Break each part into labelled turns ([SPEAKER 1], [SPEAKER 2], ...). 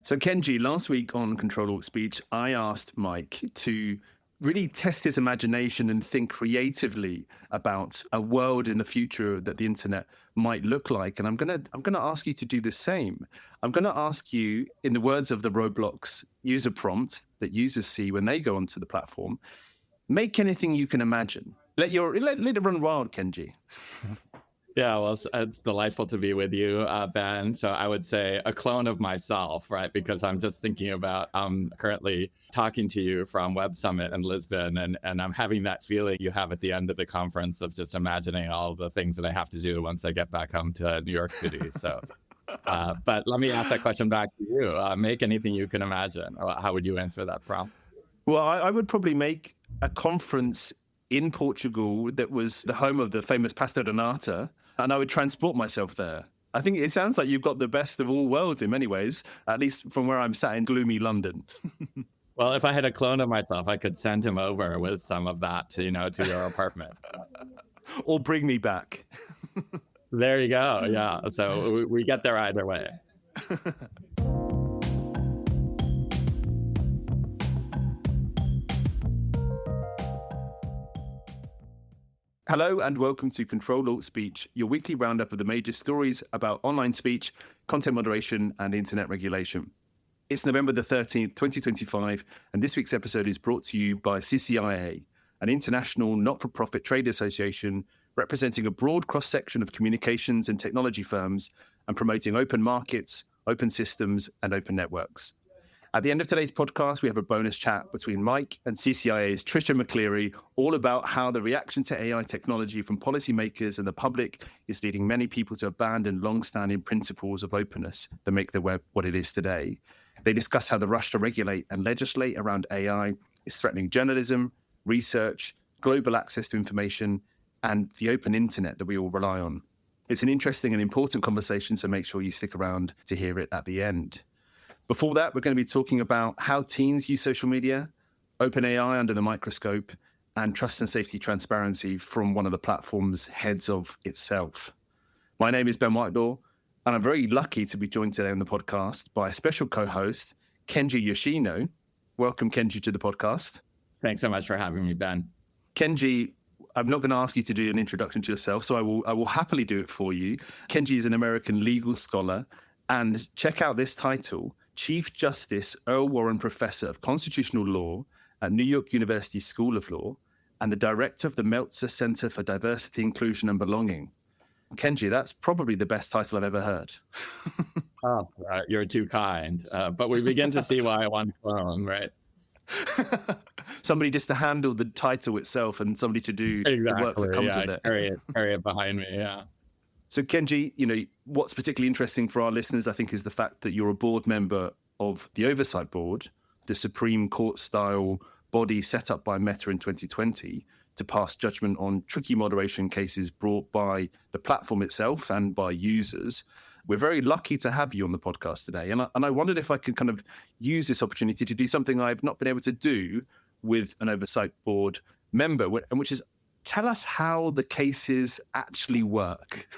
[SPEAKER 1] So Kenji, last week on Ctrl-Alt-Speech, I asked Mike to really test his imagination and think creatively about a world in the future that the internet might look like. And I'm gonna ask you to do the same. I'm gonna ask you, in the words of the Roblox user prompt that users see when they go onto the platform, make anything you can imagine. Let it run wild, Kenji.
[SPEAKER 2] Yeah, well, it's delightful to be with you, Ben. So I would say a clone of myself, right? Because I'm just thinking about, I'm currently talking to you from Web Summit in Lisbon, and I'm having that feeling you have at the end of the conference of just imagining all the things that I have to do once I get back home to New York City. So, but let me ask that question back to you. Make anything you can imagine. How would you answer that prompt?
[SPEAKER 1] Well, I would probably make a conference in Portugal that was the home of the famous Pastel de Nata, and I would transport myself there. I think it sounds like you've got the best of all worlds in many ways, at least from where I'm sat in gloomy London.
[SPEAKER 2] Well, if I had a clone of myself, I could send him over with some of that to your apartment.
[SPEAKER 1] Or bring me back.
[SPEAKER 2] There you go. Yeah. So we get there either way.
[SPEAKER 1] Hello and welcome to Ctrl-Alt-Speech, your weekly roundup of the major stories about online speech, content moderation, and internet regulation. It's November the 13th, 2025, and this week's episode is brought to you by CCIA, an international not-for-profit trade association representing a broad cross-section of communications and technology firms and promoting open markets, open systems, and open networks. At the end of today's podcast, we have a bonus chat between Mike and CCIA's Tricia McCleary, all about how the reaction to AI technology from policymakers and the public is leading many people to abandon long-standing principles of openness that make the web what it is today. They discuss how the rush to regulate and legislate around AI is threatening journalism, research, global access to information, and the open internet that we all rely on. It's an interesting and important conversation, so make sure you stick around to hear it at the end. Before that, we're going to be talking about how teens use social media, open AI under the microscope, and trust and safety transparency from one of the platform's heads of itself. My name is Ben Whitelaw, and I'm very lucky to be joined today on the podcast by a special co-host, Kenji Yoshino. Welcome, Kenji, to the podcast.
[SPEAKER 2] Thanks so much for having me, Ben.
[SPEAKER 1] Kenji, I'm not going to ask you to do an introduction to yourself, so I will happily do it for you. Kenji is an American legal scholar, and check out this title: Chief Justice Earl Warren Professor of Constitutional Law at New York University School of Law and the Director of the Meltzer Center for Diversity, Inclusion and Belonging. Kenji, that's probably the best title I've ever heard.
[SPEAKER 2] Oh, you're too kind. But we begin to see why I want to clone, right?
[SPEAKER 1] Somebody just to handle the title itself and somebody to do the work that comes with it.
[SPEAKER 2] Carry it behind me, yeah.
[SPEAKER 1] So Kenji, what's particularly interesting for our listeners, I think, is the fact that you're a board member of the Oversight Board, the Supreme Court-style body set up by Meta in 2020 to pass judgment on tricky moderation cases brought by the platform itself and by users. We're very lucky to have you on the podcast today. And I wondered if I could kind of use this opportunity to do something I've not been able to do with an Oversight Board member, which is tell us how the cases actually work.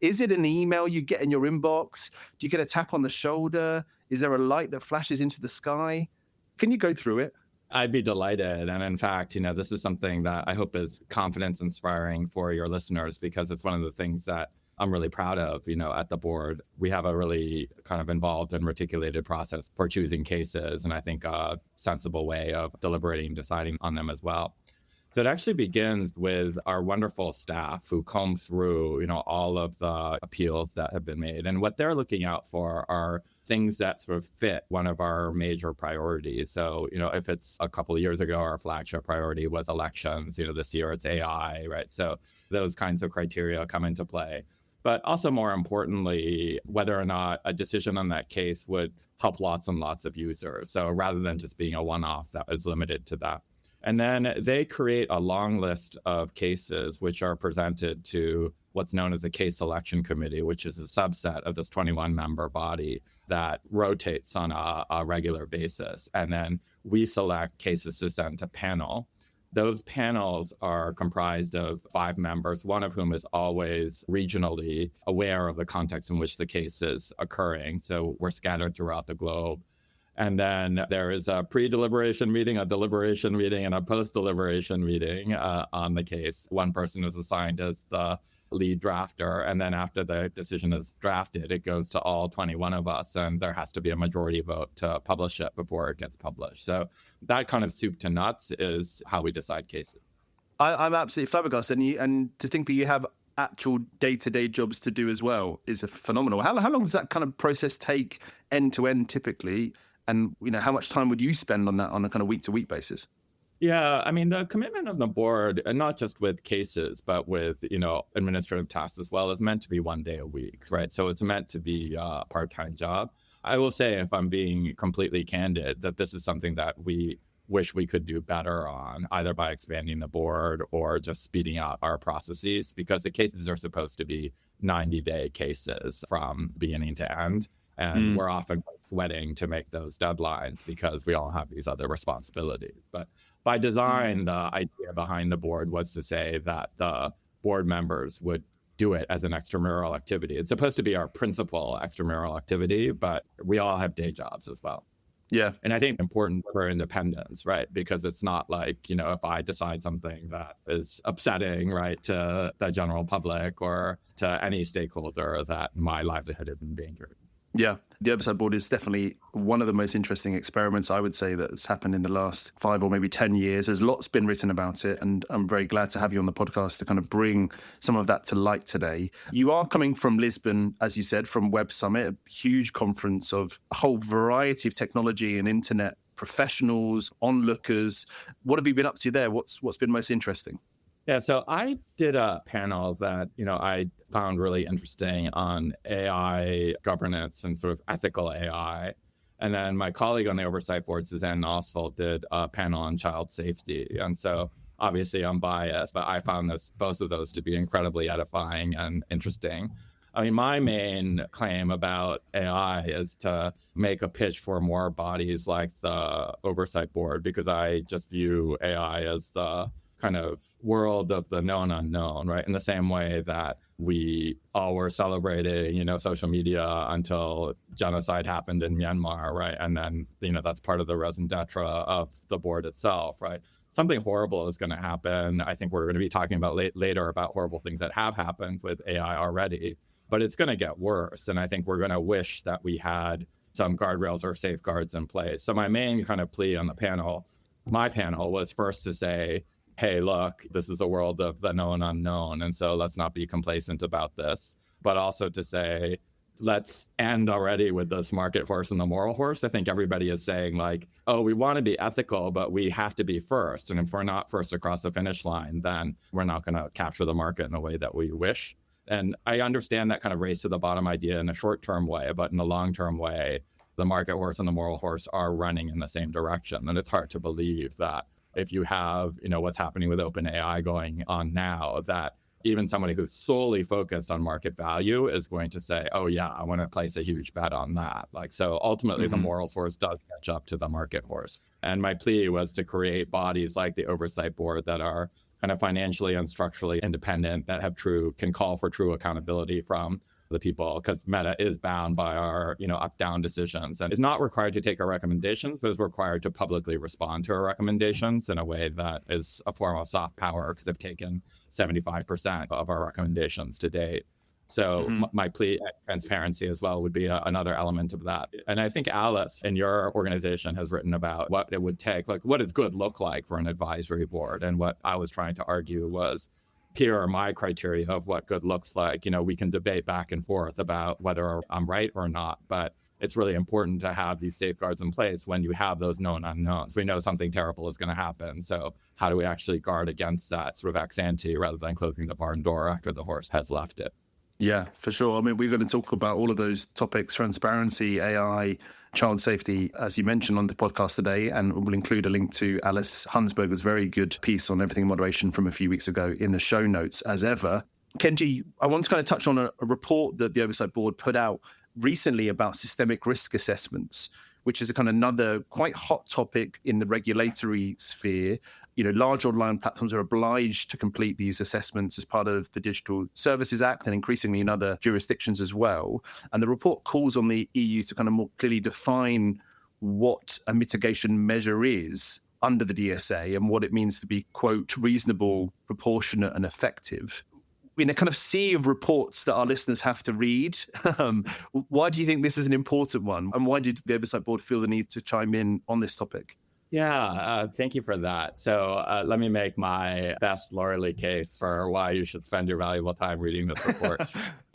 [SPEAKER 1] Is it an email you get in your inbox? Do you get a tap on the shoulder? Is there a light that flashes into the sky? Can you go through it?
[SPEAKER 2] I'd be delighted. And in fact, this is something that I hope is confidence inspiring for your listeners, because it's one of the things that I'm really proud of. At the board, we have a really kind of involved and reticulated process for choosing cases, and I think a sensible way of deliberating and deciding on them as well. So it actually begins with our wonderful staff who comb through, all of the appeals that have been made. And what they're looking out for are things that sort of fit one of our major priorities. So, if it's a couple of years ago, our flagship priority was elections, this year it's AI, right? So those kinds of criteria come into play. But also more importantly, whether or not a decision on that case would help lots and lots of users. So rather than just being a one-off that was limited to that. And then they create a long list of cases which are presented to what's known as a case selection committee, which is a subset of this 21-member body that rotates on a regular basis. And then we select cases to send to panel. Those panels are comprised of 5 members, one of whom is always regionally aware of the context in which the case is occurring. So we're scattered throughout the globe. And then there is a pre-deliberation meeting, a deliberation meeting, and a post-deliberation meeting on the case. One person is assigned as the lead drafter. And then after the decision is drafted, it goes to all 21 of us. And there has to be a majority vote to publish it before it gets published. So that kind of soup to nuts is how we decide cases.
[SPEAKER 1] I'm absolutely flabbergasted. And to think that you have actual day-to-day jobs to do as well is phenomenal. How long does that kind of process take end to end typically? And how much time would you spend on that on a kind of week-to-week basis?
[SPEAKER 2] Yeah, I mean, the commitment of the board, and not just with cases, but with, administrative tasks as well, is meant to be 1 day a week, right? So it's meant to be a part-time job. I will say, if I'm being completely candid, that this is something that we wish we could do better on, either by expanding the board or just speeding out our processes, because the cases are supposed to be 90-day cases from beginning to end. And we're often sweating to make those deadlines because we all have these other responsibilities. But by design, the idea behind the board was to say that the board members would do it as an extramural activity. It's supposed to be our principal extramural activity, but we all have day jobs as well.
[SPEAKER 1] Yeah.
[SPEAKER 2] And I think important for independence, right? Because it's not like, if I decide something that is upsetting, right, to the general public or to any stakeholder, that my livelihood is endangered.
[SPEAKER 1] Yeah, the Oversight Board is definitely one of the most interesting experiments, I would say, that's happened in the last 5 or maybe 10 years. There's lots been written about it, and I'm very glad to have you on the podcast to kind of bring some of that to light today. You are coming from Lisbon, as you said, from Web Summit, a huge conference of a whole variety of technology and internet professionals, onlookers. What have you been up to there? What's been most interesting?
[SPEAKER 2] Yeah, so I did a panel that, I found really interesting on AI governance and sort of ethical AI. And then my colleague on the Oversight Board, Suzanne Nosval, did a panel on child safety. And so obviously I'm biased, but I found both of those to be incredibly edifying and interesting. I mean, my main claim about AI is to make a pitch for more bodies like the Oversight Board, because I just view AI as the kind of world of the known unknown, right? In the same way that we all were celebrating, social media until genocide happened in Myanmar, right? And then, that's part of the raison d'etre of the board itself, right? Something horrible is going to happen. I think we're going to be talking about later about horrible things that have happened with AI already, but it's going to get worse. And I think we're going to wish that we had some guardrails or safeguards in place. So my main kind of plea on my panel was first to say, hey, look, this is a world of the known unknown, and so let's not be complacent about this. But also to say, let's end already with this market horse and the moral horse. I think everybody is saying like, oh, we want to be ethical, but we have to be first. And if we're not first across the finish line, then we're not going to capture the market in a way that we wish. And I understand that kind of race to the bottom idea in a short-term way, but in a long-term way, the market horse and the moral horse are running in the same direction. And it's hard to believe that if you have, what's happening with OpenAI going on now, that even somebody who's solely focused on market value is going to say, oh, yeah, I want to place a huge bet on that. So ultimately, the moral horse does catch up to the market horse. And my plea was to create bodies like the Oversight Board that are kind of financially and structurally independent, that can call for true accountability from the people, because Meta is bound by our, up-down decisions and is not required to take our recommendations, but is required to publicly respond to our recommendations in a way that is a form of soft power, because they've taken 75% of our recommendations to date. So my plea at transparency as well would be another element of that. And I think Alice in your organization has written about what it would take, like what does good look like for an advisory board? And what I was trying to argue was, here are my criteria of what good looks like. We can debate back and forth about whether I'm right or not, but it's really important to have these safeguards in place when you have those known unknowns. We know something terrible is going to happen. So how do we actually guard against that sort of ex ante rather than closing the barn door after the horse has left it?
[SPEAKER 1] Yeah, for sure. I mean, we're going to talk about all of those topics: transparency, AI, child safety, as you mentioned on the podcast today. And we'll include a link to Alice Hunsberger's very good piece on everything moderation from a few weeks ago in the show notes, as ever. Kenji, I want to kind of touch on a report that the Oversight Board put out recently about systemic risk assessments, which is a kind of another quite hot topic in the regulatory sphere. large online platforms are obliged to complete these assessments as part of the Digital Services Act and increasingly in other jurisdictions as well. And the report calls on the EU to kind of more clearly define what a mitigation measure is under the DSA and what it means to be, quote, reasonable, proportionate and effective. In a kind of sea of reports that our listeners have to read, why do you think this is an important one? And why did the Oversight Board feel the need to chime in on this topic?
[SPEAKER 2] Yeah, thank you for that. So let me make my best lawyerly case for why you should spend your valuable time reading this report.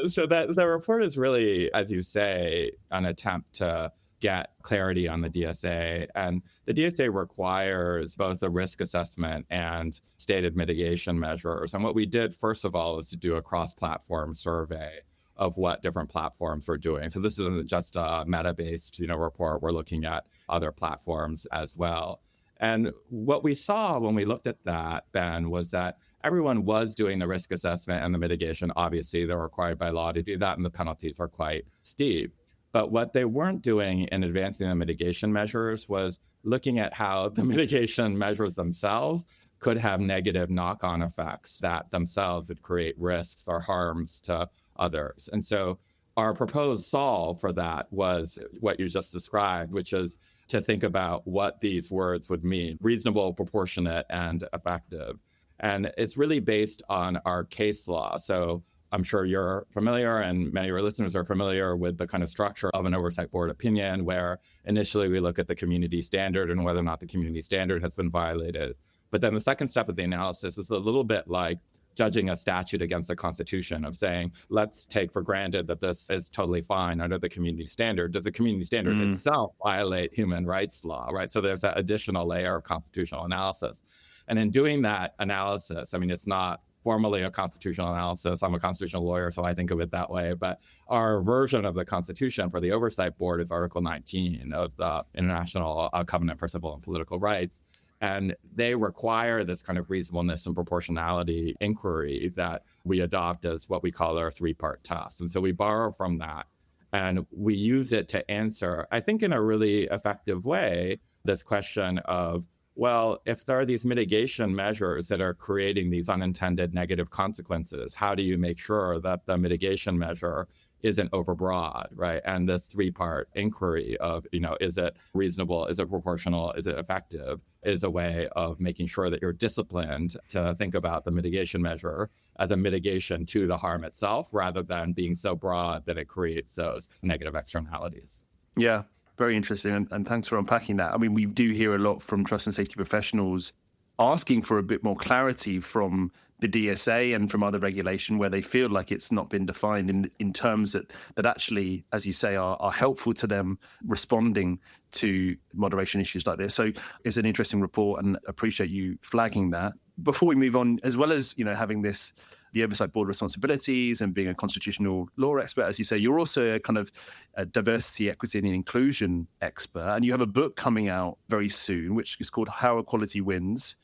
[SPEAKER 2] So that the report is really, as you say, an attempt to get clarity on the DSA. And the DSA requires both a risk assessment and stated mitigation measures. And what we did, first of all, is to do a cross-platform survey of what different platforms were doing. So this isn't just a meta-based, report. We're looking at other platforms as well. And what we saw when we looked at that, Ben, was that everyone was doing the risk assessment and the mitigation. Obviously, they're required by law to do that, and the penalties are quite steep. But what they weren't doing in advancing the mitigation measures was looking at how the mitigation measures themselves could have negative knock-on effects that themselves would create risks or harms to others. And so our proposed solve for that was what you just described, which is to think about what these words would mean: reasonable, proportionate, and effective. And it's really based on our case law. So I'm sure you're familiar, and many of your listeners are familiar with the kind of structure of an Oversight Board opinion, where initially we look at the community standard and whether or not the community standard has been violated. But then the second step of the analysis is a little bit like judging a statute against the Constitution, of saying, let's take for granted that this is totally fine under the community standard. Does the community standard itself violate human rights law, right? So there's that additional layer of constitutional analysis. And in doing that analysis, it's not formally a constitutional analysis. I'm a constitutional lawyer, so I think of it that way. But our version of the Constitution for the Oversight Board is Article 19 of the International Covenant for Civil and Political Rights. And they require this kind of reasonableness and proportionality inquiry that we adopt as what we call our three-part test. And so we borrow from that, and we use it to answer, I think in a really effective way, this question of, well, if there are these mitigation measures that are creating these unintended negative consequences, how do you make sure that the mitigation measure isn't overbroad, right? And this three-part inquiry of, is it reasonable, is it proportional, is it effective, is a way of making sure that you're disciplined to think about the mitigation measure as a mitigation to the harm itself, rather than being so broad that it creates those negative externalities.
[SPEAKER 1] Yeah. Very interesting, and thanks for unpacking that. We do hear a lot from trust and safety professionals asking for a bit more clarity from the DSA and from other regulation where they feel like it's not been defined in terms that actually, as you say, are helpful to them responding to moderation issues like this. So it's an interesting report, and appreciate you flagging that. Before we move on, as well as having the Oversight Board responsibilities and being a constitutional law expert, as you say, you're also a kind of a diversity, equity, and inclusion expert. And you have a book coming out very soon, which is called How Equality Wins.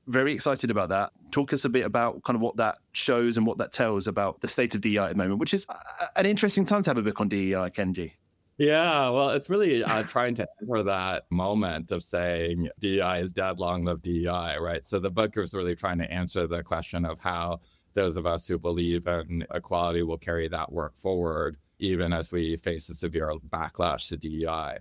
[SPEAKER 1] Very excited about that. Talk us a bit about kind of what that shows and what that tells about the state of DEI at the moment, which is an interesting time to have a book on DEI, Kenji.
[SPEAKER 2] Yeah, well, it's really trying to enter that moment of saying DEI is dead, long live DEI, right? So the book is really trying to answer the question of how those of us who believe in equality will carry that work forward, even as we face a severe backlash to DEI.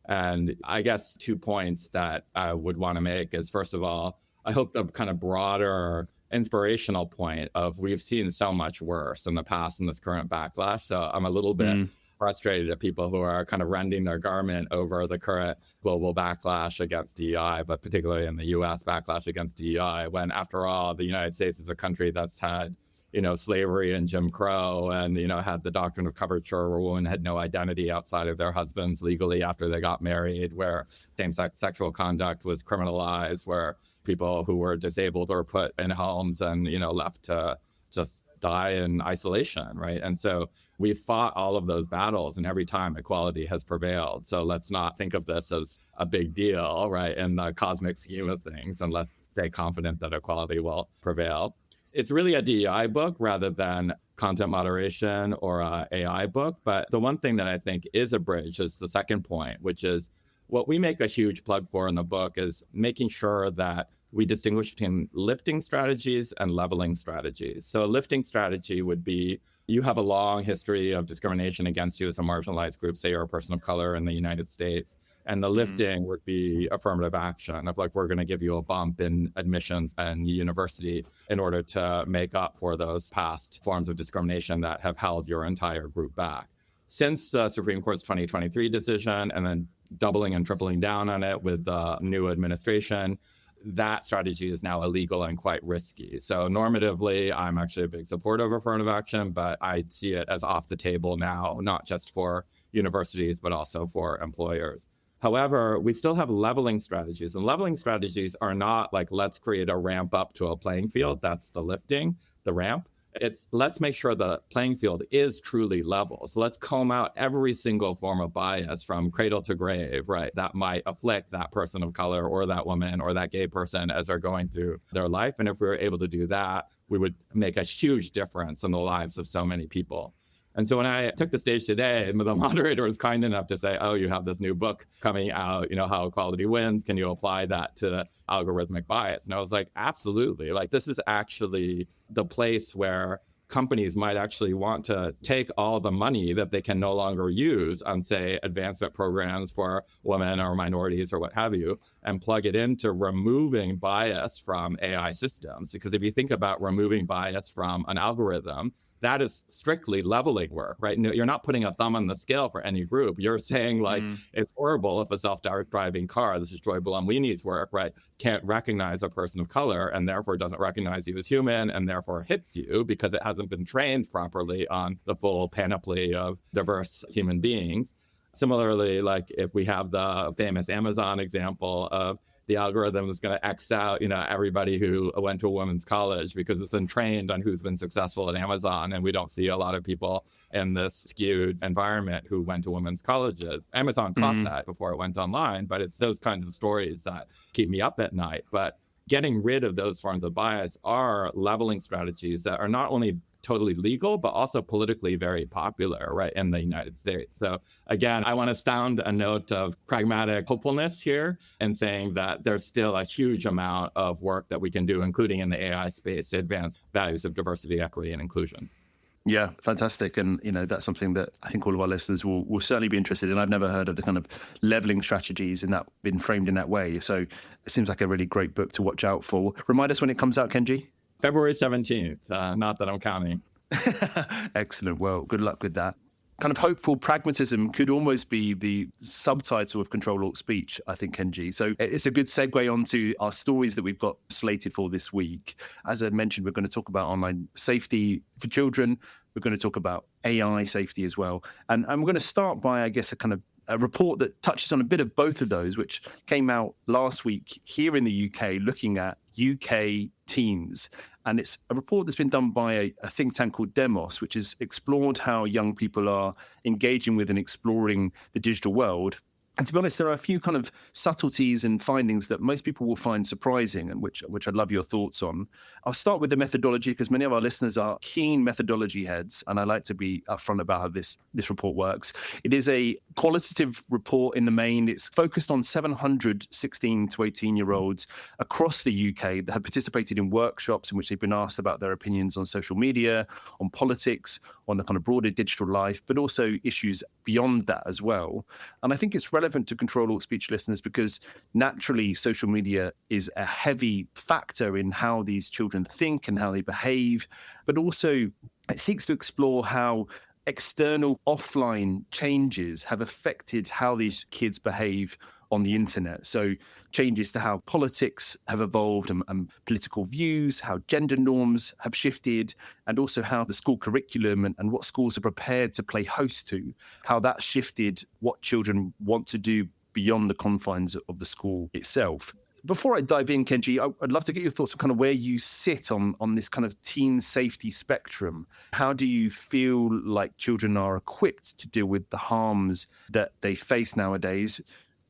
[SPEAKER 2] And I guess 2 points that I would want to make is, first of all, I hope the kind of broader inspirational point of we've seen so much worse in the past in this current backlash. So I'm a little bit frustrated at people who are kind of rending their garment over the current global backlash against DEI, but particularly in the U.S. backlash against DEI, when after all, the United States is a country that's had, slavery and Jim Crow and, had the doctrine of coverture where women had no identity outside of their husbands legally after they got married, where same-sex sexual conduct was criminalized, where people who were disabled were put in homes and, left to just die in isolation, right? And so we've fought all of those battles, and every time equality has prevailed. So let's not think of this as a big deal, right, in the cosmic scheme of things, and let's stay confident that equality will prevail. It's really a DEI book rather than content moderation or an AI book. But the one thing that I think is a bridge is the second point, which is what we make a huge plug for in the book is making sure that we distinguish between lifting strategies and leveling strategies. So a lifting strategy would be you have a long history of discrimination against you as a marginalized group, say you're a person of color in the United States. And the lifting would be affirmative action of like, we're going to give you a bump in admissions and university in order to make up for those past forms of discrimination that have held your entire group back. Since the Supreme Court's 2023 decision and then doubling and tripling down on it with the new administration, that strategy is now illegal and quite risky. So normatively, I'm actually a big supporter of affirmative action, but I see it as off the table now, not just for universities, but also for employers. However, we still have leveling strategies, and leveling strategies are not like, let's create a ramp up to a playing field. That's the lifting, the ramp. It's let's make sure the playing field is truly level. So let's comb out every single form of bias from cradle to grave, right? That might afflict that person of color or that woman or that gay person as they're going through their life. And if we were able to do that, we would make a huge difference in the lives of so many people. And so when I took the stage today, the moderator was kind enough to say, oh, you have this new book coming out, How Equality Wins. Can you apply that to algorithmic bias? And I was like, absolutely. Like, this is actually the place where companies might actually want to take all the money that they can no longer use on, say, advancement programs for women or minorities or what have you, and plug it into removing bias from AI systems. Because if you think about removing bias from an algorithm, that is strictly leveling work, right? No, you're not putting a thumb on the scale for any group. You're saying like, it's horrible if a self-driving car, this is Joy Buolamwini's work, right, can't recognize a person of color and therefore doesn't recognize you as human and therefore hits you because it hasn't been trained properly on the full panoply of diverse human beings. Similarly, like if we have the famous Amazon example of the algorithm is going to X out, everybody who went to a women's college because it's been trained on who's been successful at Amazon. And we don't see a lot of people in this skewed environment who went to women's colleges. Amazon caught that before it went online, but it's those kinds of stories that keep me up at night. But getting rid of those forms of bias are leveling strategies that are not only totally legal, but also politically very popular, right, in the United States. So again, I want to sound a note of pragmatic hopefulness here and saying that there's still a huge amount of work that we can do, including in the AI space, to advance values of diversity, equity, and inclusion.
[SPEAKER 1] Yeah, fantastic. And, that's something that I think all of our listeners will certainly be interested in. I've never heard of the kind of leveling strategies and that been framed in that way. So it seems like a really great book to watch out for. Remind us when it comes out, Kenji.
[SPEAKER 2] February 17th, not that I'm counting.
[SPEAKER 1] Excellent. Well, good luck with that. Kind of hopeful pragmatism could almost be the subtitle of Ctrl-Alt-Speech, I think, Kenji. So it's a good segue onto our stories that we've got slated for this week. As I mentioned, we're going to talk about online safety for children. We're going to talk about AI safety as well. And I'm going to start by, I guess, a report that touches on a bit of both of those, which came out last week here in the UK, looking at UK teens. And it's a report that's been done by a think tank called Demos, which has explored how young people are engaging with and exploring the digital world. And to be honest, there are a few kind of subtleties and findings that most people will find surprising and which I'd love your thoughts on. I'll start with the methodology because many of our listeners are keen methodology heads, and I like to be upfront about how this report works. It is a qualitative report in the main. It's focused on 700 16 to 18-year-olds across the UK that have participated in workshops in which they've been asked about their opinions on social media, on politics, on the kind of broader digital life, but also issues beyond that as well. And I think it's relevant to Ctrl-Alt-Speech listeners because naturally social media is a heavy factor in how these children think and how they behave, but also it seeks to explore how external offline changes have affected how these kids behave on the internet. So changes to how politics have evolved and political views, how gender norms have shifted, and also how the school curriculum and what schools are prepared to play host to, how that shifted what children want to do beyond the confines of the school itself. Before I dive in, Kenji, I'd love to get your thoughts on kind of where you sit on this kind of teen safety spectrum. How do you feel like children are equipped to deal with the harms that they face nowadays?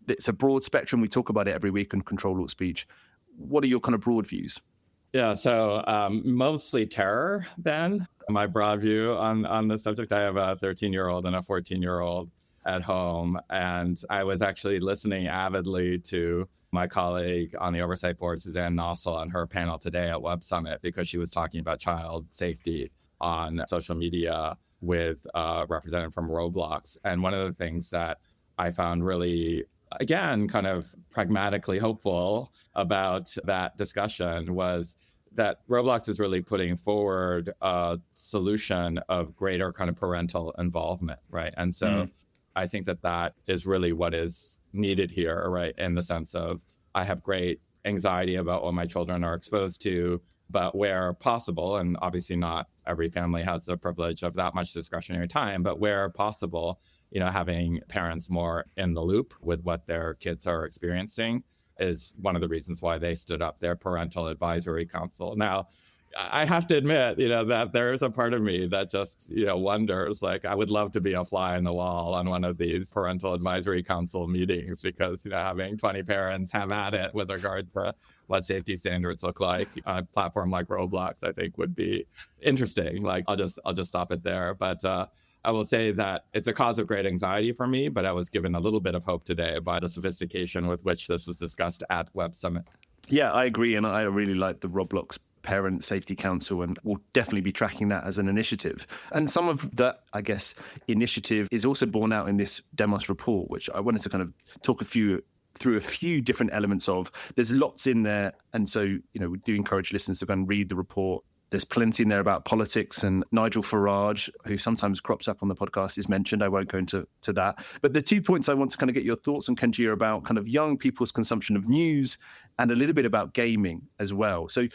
[SPEAKER 1] It's a broad spectrum. We talk about it every week on Ctrl-Alt-Speech. What are your kind of broad views?
[SPEAKER 2] Yeah, so mostly terror, Ben. My broad view on the subject, I have a 13-year-old and a 14-year-old at home, and I was actually listening avidly to my colleague on the Oversight Board, Suzanne Nossel, on her panel today at Web Summit, because she was talking about child safety on social media with a representative from Roblox. And one of the things that I found really, again, kind of pragmatically hopeful about that discussion was that Roblox is really putting forward a solution of greater kind of parental involvement, right? And so I think that that is really what is needed here, right? In the sense of, I have great anxiety about what my children are exposed to, but where possible, and obviously not every family has the privilege of that much discretionary time, but where possible, you know, having parents more in the loop with what their kids are experiencing is one of the reasons why they stood up their parental advisory council. Now, I have to admit, you know, that there is a part of me that just, you know, wonders, like, I would love to be a fly on the wall on one of these parental advisory council meetings, because, you know, having 20 parents have at it with regard to what safety standards look like. A platform like Roblox, I think, would be interesting. Like, I'll just stop it there. But I will say that it's a cause of great anxiety for me, but I was given a little bit of hope today by the sophistication with which this was discussed at Web Summit.
[SPEAKER 1] Yeah, I agree. And I really like the Roblox Parent Safety Council, and we'll definitely be tracking that as an initiative. And some of that, I guess, initiative is also borne out in this Demos report, which I wanted to kind of talk through a few different elements of. There's lots in there. And so, you know, we do encourage listeners to go and read the report. There's plenty in there about politics, and Nigel Farage, who sometimes crops up on the podcast, is mentioned. I won't go into that. But the 2 points I want to kind of get your thoughts on, Kenji, are about kind of young people's consumption of news and a little bit about gaming as well. So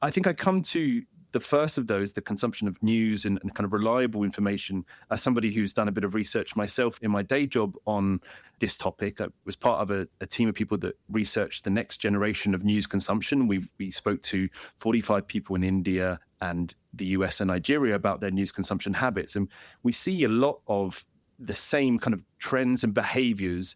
[SPEAKER 1] I think I come to the first of those, the consumption of news and kind of reliable information, as somebody who's done a bit of research myself in my day job on this topic. I was part of a team of people that researched the next generation of news consumption. We spoke to 45 people in India and the US and Nigeria about their news consumption habits. And we see a lot of the same kind of trends and behaviors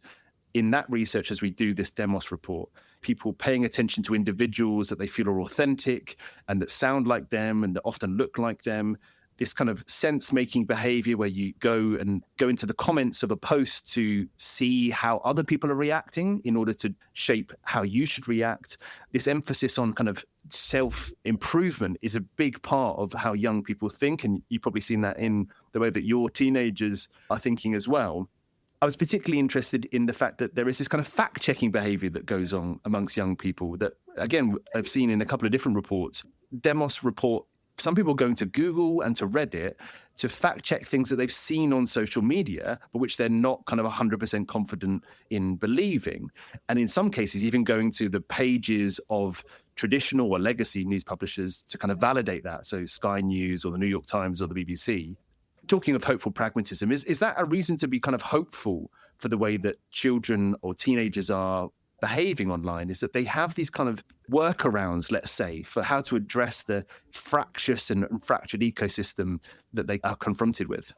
[SPEAKER 1] in that research as we do this Demos report. People paying attention to individuals that they feel are authentic and that sound like them and that often look like them. This kind of sense-making behavior where you go into the comments of a post to see how other people are reacting in order to shape how you should react. This emphasis on kind of self-improvement is a big part of how young people think, and you've probably seen that in the way that your teenagers are thinking as well. I was particularly interested in the fact that there is this kind of fact-checking behavior that goes on amongst young people that, again, I've seen in a couple of different reports. Demos report, some people going to Google and to Reddit to fact-check things that they've seen on social media, but which they're not kind of 100% confident in believing. And in some cases, even going to the pages of traditional or legacy news publishers to kind of validate that. So Sky News or the New York Times or the BBC. Talking of hopeful pragmatism, is that a reason to be kind of hopeful for the way that children or teenagers are behaving online? Is that they have these kind of workarounds, let's say, for how to address the fractious and fractured ecosystem that they are confronted with?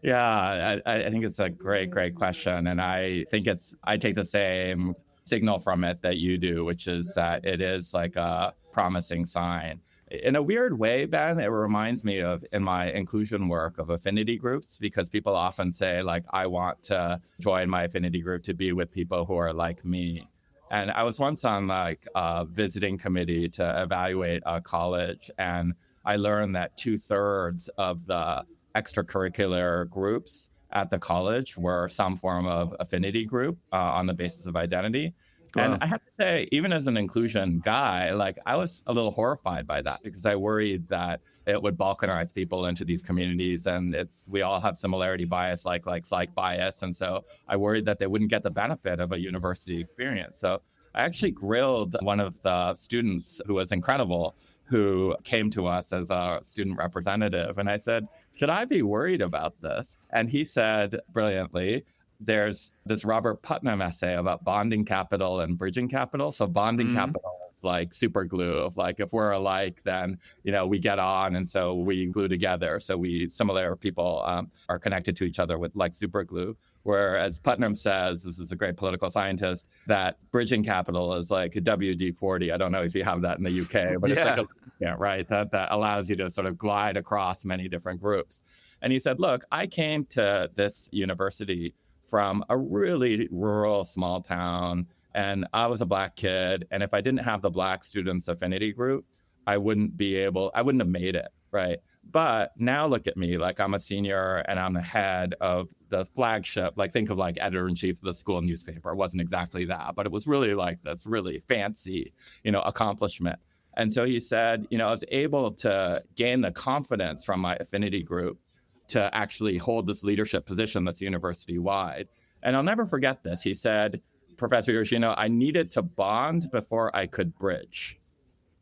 [SPEAKER 2] Yeah, I think it's a great question. And I think I take the same signal from it that you do, which is that it is like a promising sign. In a weird way, Ben, it reminds me of, in my inclusion work, of affinity groups, because people often say, like, I want to join my affinity group to be with people who are like me. And I was once on like a visiting committee to evaluate a college, and I learned that 2/3 of the extracurricular groups at the college were some form of affinity group on the basis of identity. Wow. And I have to say, even as an inclusion guy, like, I was a little horrified by that, because I worried that it would balkanize people into these communities, and we all have similarity bias, like psych bias. And so I worried that they wouldn't get the benefit of a university experience. So I actually grilled one of the students who was incredible, who came to us as a student representative. And I said, should I be worried about this? And he said brilliantly, there's this Robert Putnam essay about bonding capital and bridging capital. So bonding capital is like super glue of, like, if we're alike, then, you know, we get on, and so we glue together. So similar people are connected to each other with like super glue. Whereas Putnam says, this is a great political scientist, that bridging capital is like a WD-40. I don't know if you have that in the UK, but it's like right? That allows you to sort of glide across many different groups. And he said, look, I came to this university from a really rural small town And I was a Black kid. And if I didn't have the Black students affinity group, I wouldn't have made it, right? But now look at me, like I'm a senior and I'm the head of the flagship, like think of like editor-in-chief of the school newspaper. It wasn't exactly that, but it was really like this really fancy, accomplishment. And so he said, I was able to gain the confidence from my affinity group to actually hold this leadership position that's university-wide. And I'll never forget this. He said, Professor Yoshino, I needed to bond before I could bridge.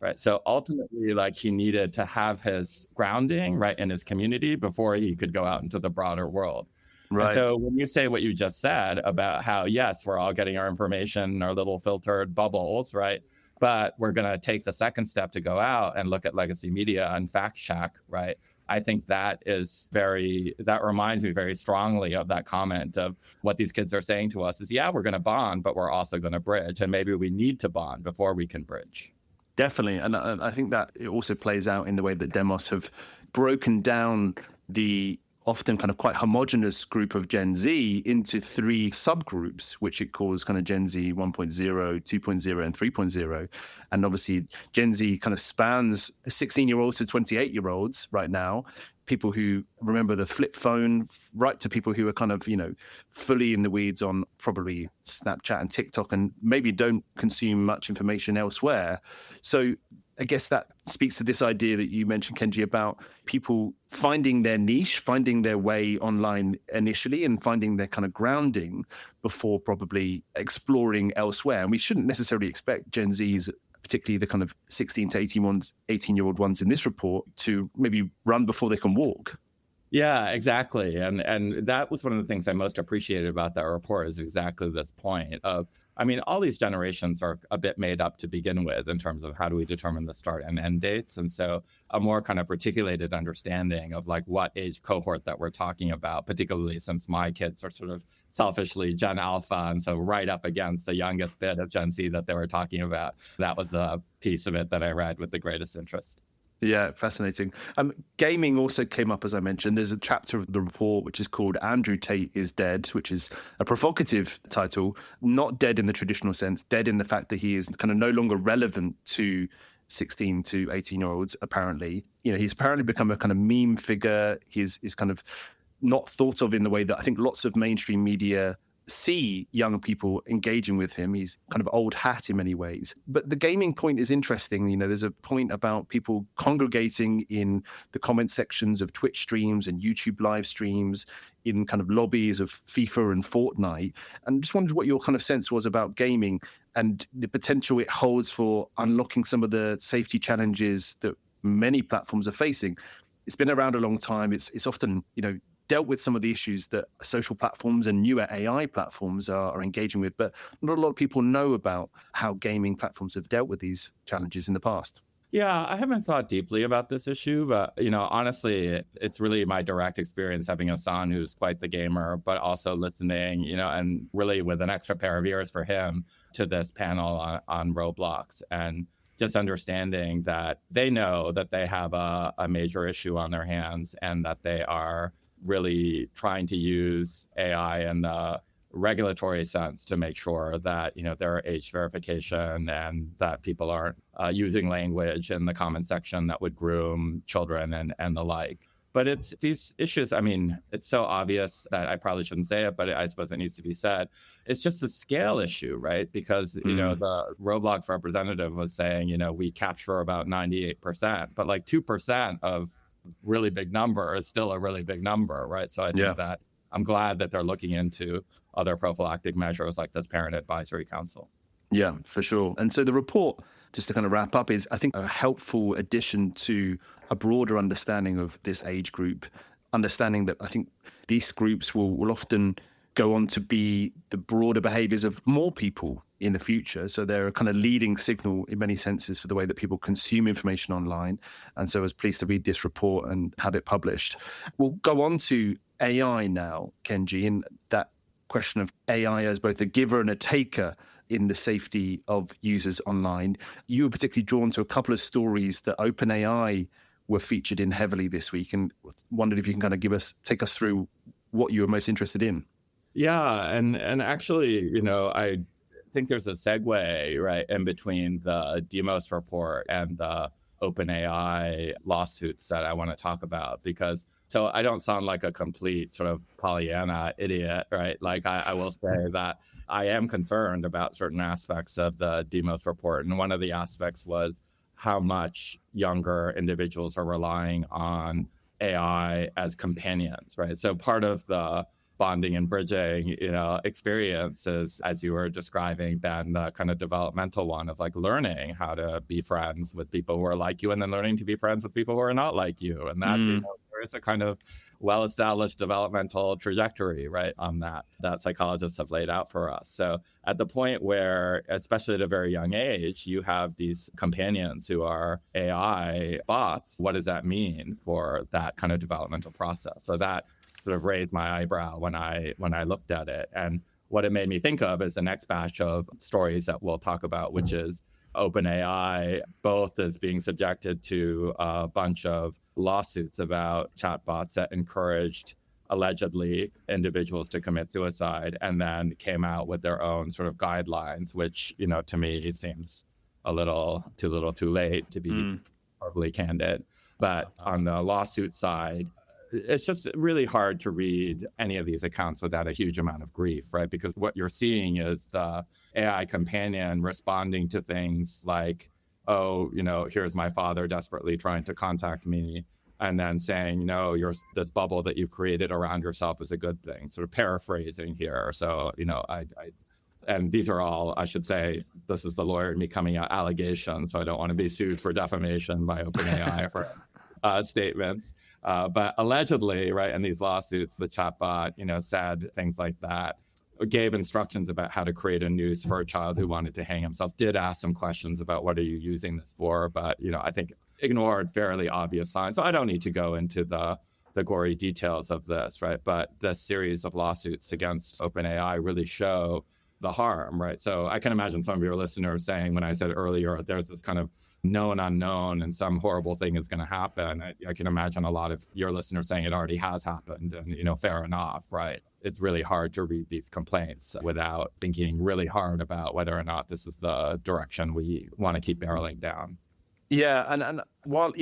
[SPEAKER 2] Right. So ultimately, like he needed to have his grounding right in his community before he could go out into the broader world. Right. And so when you say what you just said about how, yes, we're all getting our information in our little filtered bubbles, right? But we're going to take the second step to go out and look at legacy media and fact check, right? I think that reminds me very strongly of that comment of what these kids are saying to us is, yeah, we're going to bond, but we're also going to bridge. And maybe we need to bond before we can bridge.
[SPEAKER 1] Definitely. And I think that it also plays out in the way that Demos have broken down the often kind of quite homogenous group of Gen Z into three subgroups, which it calls kind of Gen Z 1.0, 2.0, and 3.0. And obviously, Gen Z kind of spans 16-year-olds to 28-year-olds right now, people who remember the flip phone, right to people who are kind of, fully in the weeds on probably Snapchat and TikTok and maybe don't consume much information elsewhere. So I guess that speaks to this idea that you mentioned, Kenji, about people finding their niche, finding their way online initially and finding their kind of grounding before probably exploring elsewhere. And we shouldn't necessarily expect Gen Zs, particularly the kind of 16 to 18-year-old ones in this report, to maybe run before they can walk.
[SPEAKER 2] Yeah, exactly. And that was one of the things I most appreciated about that report is exactly this point of, all these generations are a bit made up to begin with in terms of how do we determine the start and end dates. And so a more kind of articulated understanding of like what age cohort that we're talking about, particularly since my kids are sort of selfishly Gen Alpha. And so right up against the youngest bit of Gen Z that they were talking about. That was a piece of it that I read with the greatest interest.
[SPEAKER 1] Yeah, fascinating. Gaming also came up, as I mentioned. There's a chapter of the report which is called Andrew Tate is Dead, which is a provocative title, not dead in the traditional sense, dead in the fact that he is kind of no longer relevant to 16 to 18-year-olds, apparently. He's apparently become a kind of meme figure. He's kind of not thought of in the way that I think lots of mainstream media see young people engaging with him. He's kind of old hat in many ways. But the gaming point is interesting. There's a point about people congregating in the comment sections of Twitch streams and YouTube live streams in kind of lobbies of FIFA and Fortnite. And just wondered what your kind of sense was about gaming and the potential it holds for unlocking some of the safety challenges that many platforms are facing. It's been around a long time. It's often, dealt with some of the issues that social platforms and newer AI platforms are engaging with, but not a lot of people know about how gaming platforms have dealt with these challenges in the past.
[SPEAKER 2] Yeah, I haven't thought deeply about this issue, but, honestly, it's really my direct experience having a son who's quite the gamer, but also listening, and really with an extra pair of ears for him to this panel on Roblox and just understanding that they know that they have a major issue on their hands and that they are really trying to use AI in the regulatory sense to make sure that, there are age verification and that people aren't using language in the comment section that would groom children and the like. But it's these issues, it's so obvious that I probably shouldn't say it, but I suppose it needs to be said. It's just a scale issue, right? Because, the Roblox representative was saying, we capture about 98%, but like 2% of really big number is still a really big number, right? So I think that I'm glad that they're looking into other prophylactic measures like this Parent Advisory Council.
[SPEAKER 1] Yeah, for sure. And so the report, just to kind of wrap up, is I think a helpful addition to a broader understanding of this age group, understanding that I think these groups will often go on to be the broader behaviors of more people in the future. So they're a kind of leading signal in many senses for the way that people consume information online. And so I was pleased to read this report and have it published. We'll go on to AI now, Kenji, and that question of AI as both a giver and a taker in the safety of users online. You were particularly drawn to a couple of stories that OpenAI were featured in heavily this week, and wondered if you can kind of take us through what you were most interested in.
[SPEAKER 2] Yeah, and actually, I think there's a segue, right, in between the Demos report and the OpenAI lawsuits that I want to talk about, because so I don't sound like a complete sort of Pollyanna idiot, right? Like I will say that I am concerned about certain aspects of the Demos report. And one of the aspects was how much younger individuals are relying on AI as companions, right? So part of the bonding and bridging, experience is, as you were describing, Ben, the kind of developmental one of like learning how to be friends with people who are like you and then learning to be friends with people who are not like you. And that, there is a kind of well-established developmental trajectory, right, on that psychologists have laid out for us. So at the point where, especially at a very young age, you have these companions who are AI bots, what does that mean for that kind of developmental process? So that sort of raised my eyebrow when I looked at it. And what it made me think of is the next batch of stories that we'll talk about, which is OpenAI both is being subjected to a bunch of lawsuits about chatbots that encouraged allegedly individuals to commit suicide, and then came out with their own sort of guidelines, which, to me seems a little too late to be horribly candid. But on the lawsuit side, it's just really hard to read any of these accounts without a huge amount of grief, right? Because what you're seeing is the AI companion responding to things like, oh, here's my father desperately trying to contact me, and then saying, no, this bubble that you've created around yourself is a good thing, sort of paraphrasing here. So, and these are all, I should say, this is the lawyer in me coming out, allegations, so I don't want to be sued for defamation by OpenAI for statements. But allegedly, right, in these lawsuits, the chatbot, said things like that, gave instructions about how to create a noose for a child who wanted to hang himself, did ask some questions about what are you using this for, but, I think ignored fairly obvious signs. So I don't need to go into the gory details of this, right? But this series of lawsuits against OpenAI really show the harm, right? So I can imagine some of your listeners saying, when I said earlier, there's this kind of known unknown and some horrible thing is going to happen. I can imagine a lot of your listeners saying it already has happened, and, fair enough, right? It's really hard to read these complaints without thinking really hard about whether or not this is the direction we want to keep barreling down.
[SPEAKER 1] Yeah, and while,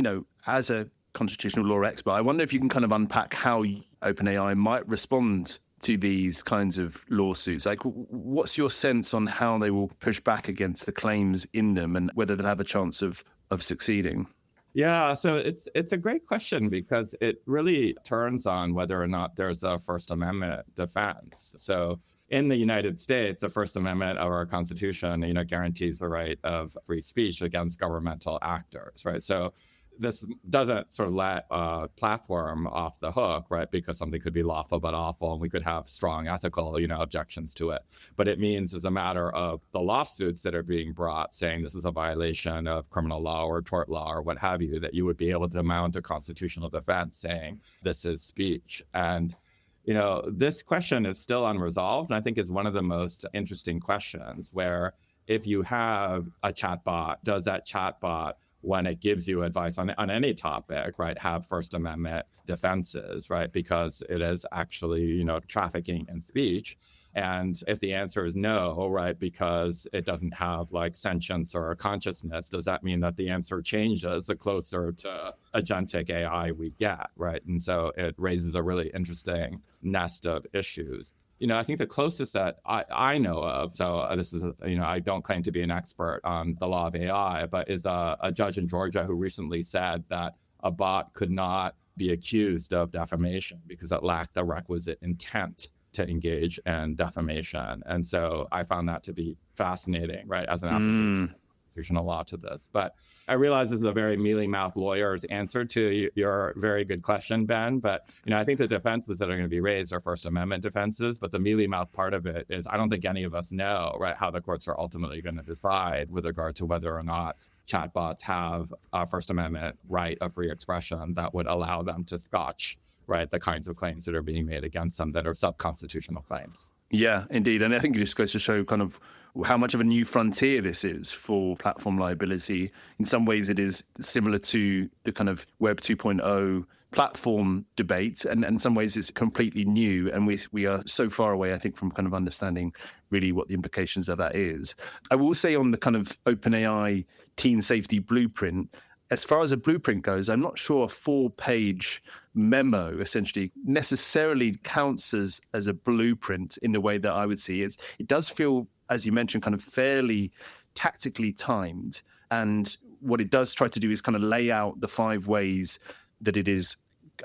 [SPEAKER 1] as a constitutional law expert, I wonder if you can kind of unpack how OpenAI might respond to these kinds of lawsuits. Like, what's your sense on how they will push back against the claims in them and whether they'll have a chance of succeeding?
[SPEAKER 2] Yeah, so it's a great question, because it really turns on whether or not there's a First Amendment defense. So in the United States, the First Amendment of our Constitution, guarantees the right of free speech against governmental actors, right? So this doesn't sort of let a platform off the hook, right? Because something could be lawful but awful, and we could have strong ethical, objections to it. But it means, as a matter of the lawsuits that are being brought, saying this is a violation of criminal law or tort law or what have you, that you would be able to mount a constitutional defense saying this is speech. And this question is still unresolved, and I think is one of the most interesting questions, where if you have a chatbot, does that chatbot, when it gives you advice on any topic, right, have First Amendment defenses, right, because it is actually, trafficking in speech? And if the answer is no, right, because it doesn't have like sentience or consciousness, does that mean that the answer changes the closer to agentic AI we get, right? And so it raises a really interesting nest of issues. I think the closest that I know of, so this is, I don't claim to be an expert on the law of AI, but is a judge in Georgia who recently said that a bot could not be accused of defamation because it lacked the requisite intent to engage in defamation. And so I found that to be fascinating, right, as an application of constitutional law to this. But I realize this is a very mealy-mouthed lawyer's answer to your very good question, Ben. But, I think the defenses that are going to be raised are First Amendment defenses. But the mealy-mouthed part of it is I don't think any of us know, right, how the courts are ultimately going to decide with regard to whether or not chatbots have a First Amendment right of free expression that would allow them to scotch, right, the kinds of claims that are being made against them that are sub-constitutional claims.
[SPEAKER 1] Yeah, indeed. And I think it just goes to show kind of how much of a new frontier this is for platform liability. In some ways, it is similar to the kind of Web 2.0 platform debate, and in some ways it's completely new, and we are so far away, I think, from kind of understanding really what the implications of that is. I will say on the kind of OpenAI teen safety blueprint, as far as a blueprint goes, I'm not sure a 4-page memo essentially necessarily counts as a blueprint in the way that I would see it. It does feel, as you mentioned, kind of fairly tactically timed. And what it does try to do is kind of lay out the 5 ways that it is,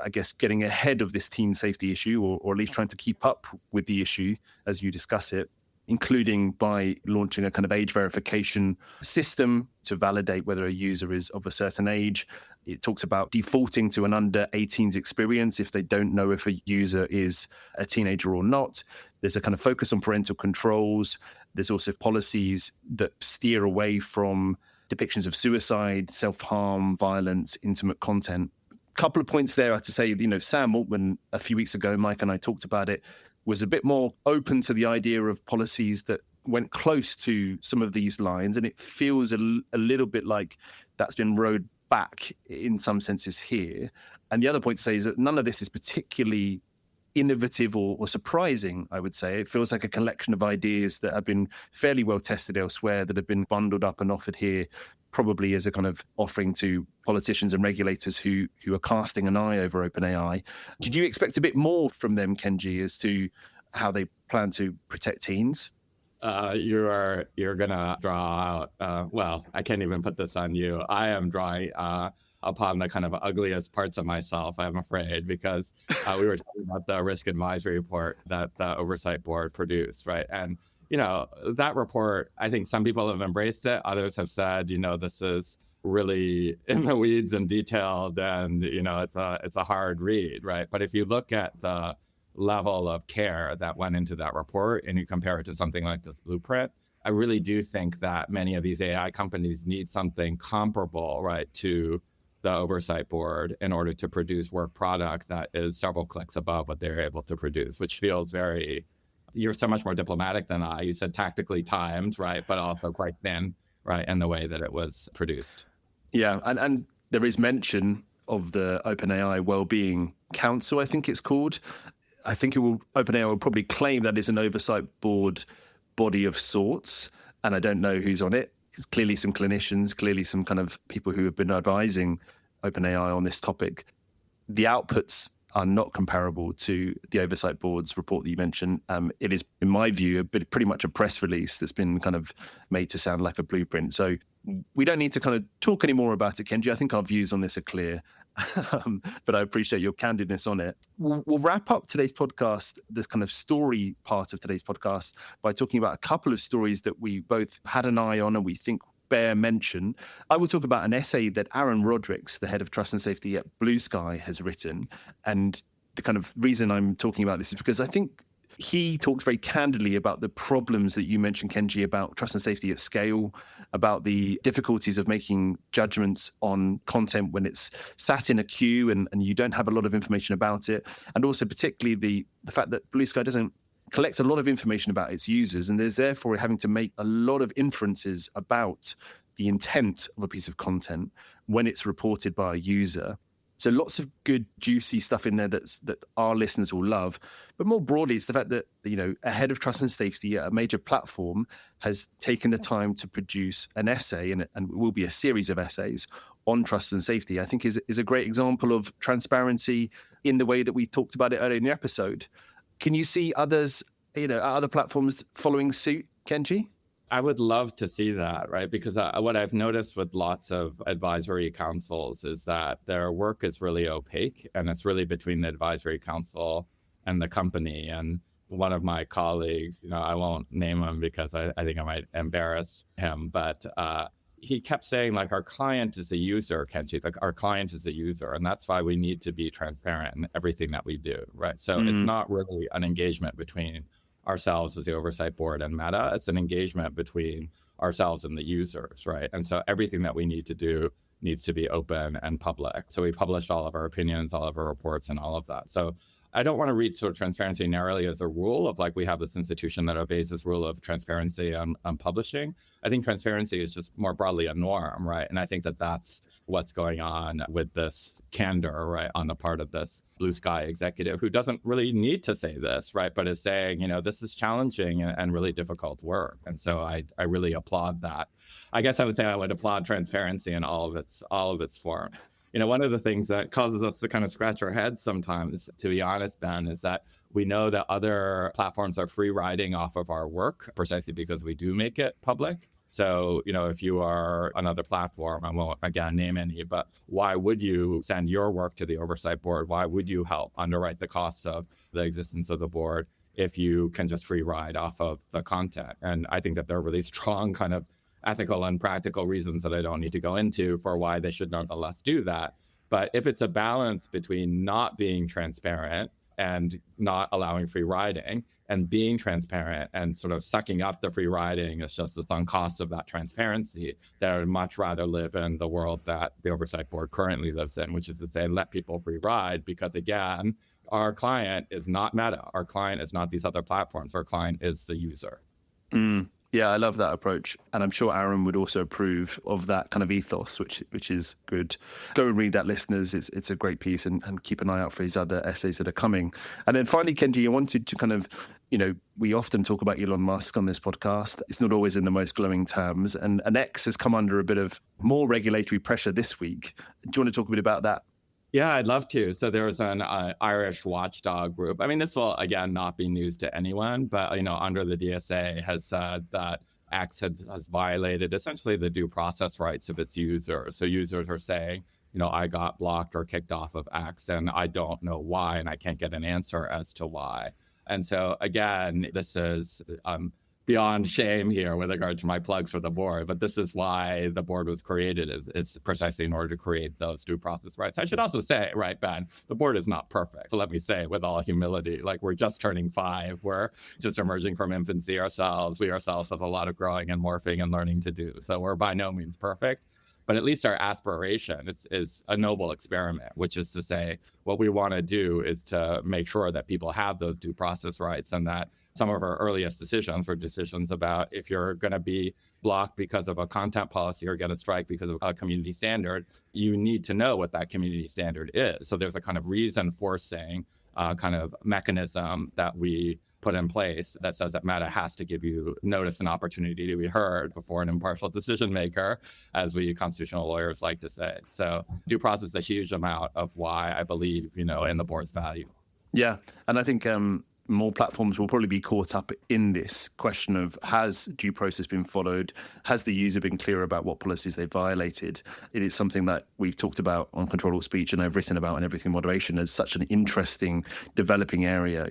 [SPEAKER 1] I guess, getting ahead of this teen safety issue, or at least trying to keep up with the issue as you discuss it, including by launching a kind of age verification system to validate whether a user is of a certain age. It talks about defaulting to an under 18's experience if they don't know if a user is a teenager or not. There's a kind of focus on parental controls. There's also policies that steer away from depictions of suicide, self-harm, violence, intimate content. Couple of points there to say, Sam Altman a few weeks ago, Mike and I talked about it, was a bit more open to the idea of policies that went close to some of these lines. And it feels a little bit like that's been rowed back in some senses here. And the other point to say is that none of this is particularly innovative or surprising, I would say. It feels like a collection of ideas that have been fairly well tested elsewhere, that have been bundled up and offered here, probably as a kind of offering to politicians and regulators who are casting an eye over OpenAI. Did you expect a bit more from them, Kenji, as to how they plan to protect teens?
[SPEAKER 2] You're gonna draw out. Well, I can't even put this on you. I am drawing upon the kind of ugliest parts of myself, I'm afraid, because we were talking about the risk advisory report that the Oversight Board produced, right? And that report, I think some people have embraced it. Others have said, this is really in the weeds and detailed, and it's a hard read, right? But if you look at the level of care that went into that report and you compare it to something like this blueprint, I really do think that many of these AI companies need something comparable, right, to the Oversight Board in order to produce work product that is several clicks above what they're able to produce, which feels very, you're so much more diplomatic than I. You said tactically timed, right, but also quite thin, right, in the way that it was produced.
[SPEAKER 1] Yeah, and there is mention of the OpenAI Wellbeing Council, I think it's called. I think OpenAI will probably claim that is an Oversight Board body of sorts, and I don't know who's on it. It's clearly some clinicians, clearly some kind of people who have been advising OpenAI on this topic. The outputs are not comparable to the Oversight Board's report that you mentioned. It is, in my view, pretty much a press release that's been kind of made to sound like a blueprint. So we don't need to kind of talk any more about it, Kenji. I think our views on this are clear, but I appreciate your candidness on it. We'll wrap up today's podcast, this kind of story part of today's podcast, by talking about a couple of stories that we both had an eye on and we think bear mention. I will talk about an essay that Aaron Rodricks, the head of trust and safety at Blue Sky, has written. And the kind of reason I'm talking about this is because I think he talks very candidly about the problems that you mentioned, Kenji, about trust and safety at scale, about the difficulties of making judgments on content when it's sat in a queue and you don't have a lot of information about it. And also particularly the fact that Blue Sky doesn't collect a lot of information about its users, and there's therefore having to make a lot of inferences about the intent of a piece of content when it's reported by a user. So lots of good, juicy stuff in there that our listeners will love. But more broadly, it's the fact that, a head of trust and safety at a major platform has taken the time to produce an essay, and it will be a series of essays on trust and safety. I think is a great example of transparency in the way that we talked about it earlier in the episode. Can you see others, other platforms following suit, Kenji?
[SPEAKER 2] I would love to see that, right? Because what I've noticed with lots of advisory councils is that their work is really opaque, and it's really between the advisory council and the company. And one of my colleagues, I won't name him because I think I might embarrass him, but he kept saying, like, our client is a user, Kenji, like our client is a user. And that's why we need to be transparent in everything that we do, right? So it's not really an engagement between ourselves as the Oversight Board and Meta. It's an engagement between ourselves and the users, right? And so everything that we need to do needs to be open and public. So we published all of our opinions, all of our reports, and all of that. So I don't want to read sort of transparency narrowly as a rule of like we have this institution that obeys this rule of transparency on publishing. I think transparency is just more broadly a norm, right? And I think that that's what's going on with this candor, right, on the part of this blue sky executive who doesn't really need to say this, right, but is saying, this is challenging and really difficult work. And so I really applaud that. I guess I would say I would applaud transparency in all of its forms. One of the things that causes us to kind of scratch our heads sometimes, to be honest, Ben, is that we know that other platforms are free riding off of our work precisely because we do make it public. So, if you are another platform, I won't, again, name any, but why would you send your work to the Oversight Board? Why would you help underwrite the costs of the existence of the board if you can just free ride off of the content? And I think that there are really strong kind of ethical and practical reasons that I don't need to go into for why they should nonetheless do that. But if it's a balance between not being transparent and not allowing free riding and being transparent and sort of sucking up the free riding as just the sunk cost of that transparency, then I would much rather live in the world that the Oversight Board currently lives in, which is to say, let people free ride, because again, our client is not Meta. Our client is not these other platforms. Our client is the user.
[SPEAKER 1] Yeah, I love that approach. And I'm sure Aaron would also approve of that kind of ethos, which is good. Go and read that, listeners. It's a great piece, and keep an eye out for his other essays that are coming. And then finally, Kenji, I wanted to kind of, we often talk about Elon Musk on this podcast. It's not always in the most glowing terms. And X has come under a bit of more regulatory pressure this week. Do you want to talk a bit about that?
[SPEAKER 2] Yeah, I'd love to. So there was an Irish watchdog group. I mean, this will, again, not be news to anyone, but, under the DSA has said that X has violated essentially the due process rights of its users. So users are saying, I got blocked or kicked off of X and I don't know why, and I can't get an answer as to why. And so, again, this is beyond shame here with regard to my plugs for the board, but this is why the board was created, is precisely in order to create those due process rights. I should also say, right, Ben, the board is not perfect. So let me say with all humility, like we're just turning 5. We're just emerging from infancy ourselves. We ourselves have a lot of growing and morphing and learning to do. So we're by no means perfect. But at least our aspiration is a noble experiment, which is to say what we want to do is to make sure that people have those due process rights, and that some of our earliest decisions were decisions about if you're going to be blocked because of a content policy or get a strike because of a community standard, you need to know what that community standard is. So there's a kind of reason forcing kind of mechanism that we put in place that says that Meta has to give you notice and opportunity to be heard before an impartial decision maker, as we constitutional lawyers like to say. So due process is a huge amount of why I believe, in the board's value.
[SPEAKER 1] Yeah, and I think more platforms will probably be caught up in this question of, has due process been followed? Has the user been clear about what policies they violated? It is something that we've talked about on Ctrl-Alt-Speech, and I've written about in Everything Moderation as such an interesting developing area,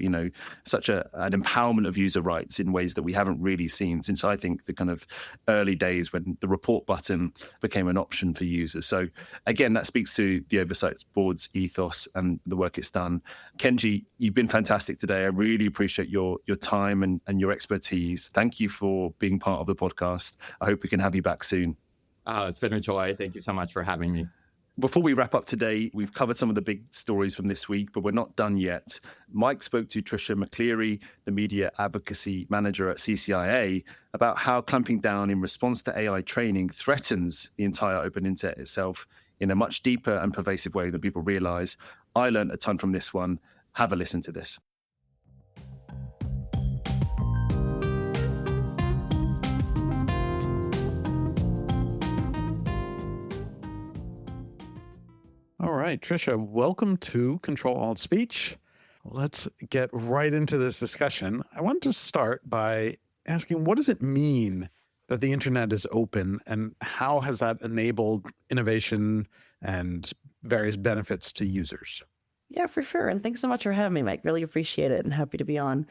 [SPEAKER 1] such an empowerment of user rights in ways that we haven't really seen since, I think, the kind of early days when the report button became an option for users. So again, that speaks to the Oversight Board's ethos and the work it's done. Kenji, you've been fantastic today. I really appreciate your time and your expertise. Thank you for being part of the podcast. I hope we can have you back soon.
[SPEAKER 2] It's been a joy. Thank you so much for having me.
[SPEAKER 1] Before we wrap up today, we've covered some of the big stories from this week, but we're not done yet. Mike spoke to Tricia McCleary, the media advocacy manager at CCIA, about how clamping down in response to AI training threatens the entire open internet itself in a much deeper and pervasive way than people realize. I learned a ton from this one. Have a listen to this.
[SPEAKER 3] All right, Tricia, welcome to Ctrl-Alt-Speech. Let's get right into this discussion. I want to start by asking, what does it mean that the internet is open, and how has that enabled innovation and various benefits to users?
[SPEAKER 4] Yeah, for sure. And thanks so much for having me, Mike. Really appreciate it and happy to be on.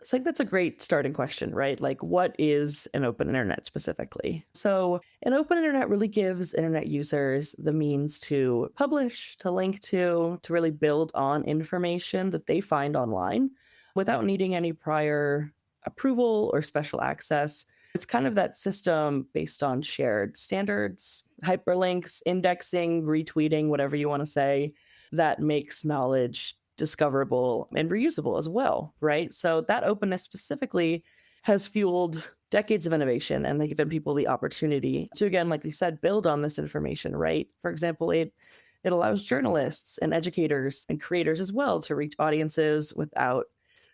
[SPEAKER 4] So that's a great starting question, right? Like, what is an open internet specifically? So an open internet really gives internet users the means to publish, to link to really build on information that they find online without needing any prior approval or special access. It's kind of that system based on shared standards, hyperlinks, indexing, retweeting, whatever you want to say, that makes knowledge discoverable and reusable as well, right? So that openness specifically has fueled decades of innovation, and they've given people the opportunity to, again, like you said, build on this information, right? For example, it allows journalists and educators and creators as well to reach audiences without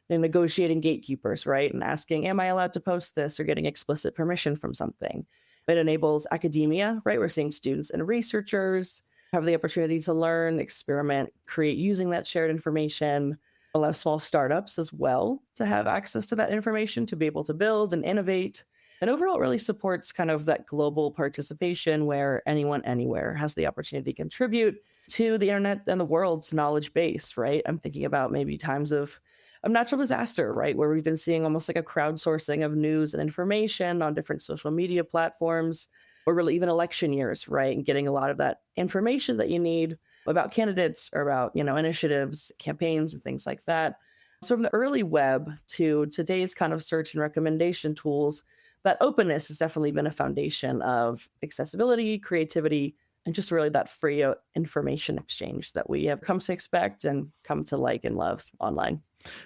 [SPEAKER 4] negotiating gatekeepers, right? And asking, am I allowed to post this, or getting explicit permission from something. It enables academia, right? We're seeing students and researchers have the opportunity to learn, experiment, create using that shared information, allow small startups as well to have access to that information, to be able to build and innovate. And overall, it really supports kind of that global participation where anyone, anywhere has the opportunity to contribute to the internet and the world's knowledge base, right? I'm thinking about maybe times of natural disaster, right? Where we've been seeing almost like a crowdsourcing of news and information on different social media platforms, or really even election years, right? And getting a lot of that information that you need about candidates or about, initiatives, campaigns, and things like that. So from the early web to today's kind of search and recommendation tools, that openness has definitely been a foundation of accessibility, creativity, and just really that free information exchange that we have come to expect and come to like and love online.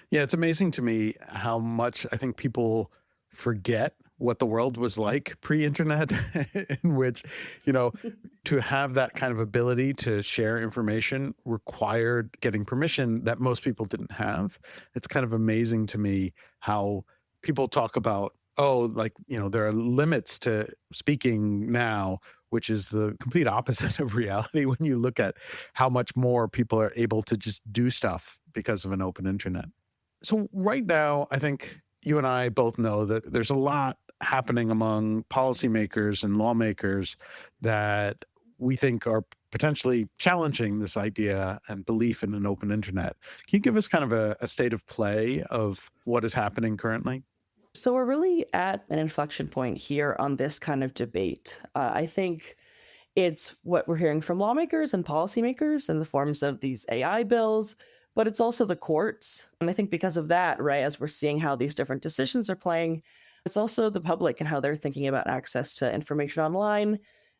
[SPEAKER 3] Yeah, it's amazing to me how much I think people forget what the world was like pre-internet, in which, to have that kind of ability to share information required getting permission that most people didn't have. It's kind of amazing to me how people talk about, there are limits to speaking now, which is the complete opposite of reality when you look at how much more people are able to just do stuff because of an open internet. So right now, I think you and I both know that there's a lot happening among policymakers and lawmakers that we think are potentially challenging this idea and belief in an open internet. Can you give us kind of a state of play of what is happening currently?
[SPEAKER 4] So we're really at an inflection point here on this kind of debate. I think it's what we're hearing from lawmakers and policymakers in the forms of these AI bills, but it's also the courts. And I think because of that, right, as we're seeing how these different decisions are playing, it's also the public and how they're thinking about access to information online.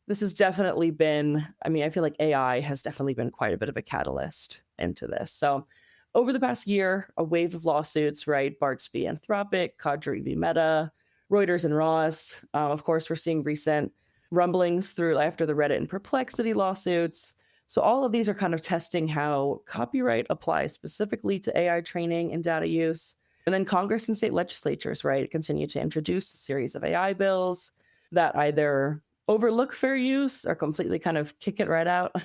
[SPEAKER 4] This has definitely been, I feel like AI has definitely been quite a bit of a catalyst into this. So over the past year, a wave of lawsuits, right? Bart's v. Anthropic, Cadre v. Meta, Reuters and Ross. Of course, we're seeing recent rumblings through after the Reddit and Perplexity lawsuits. So all of these are kind of testing how copyright applies specifically to AI training and data use. And then Congress and state legislatures, right, continue to introduce a series of AI bills that either overlook fair use or completely kind of kick it right out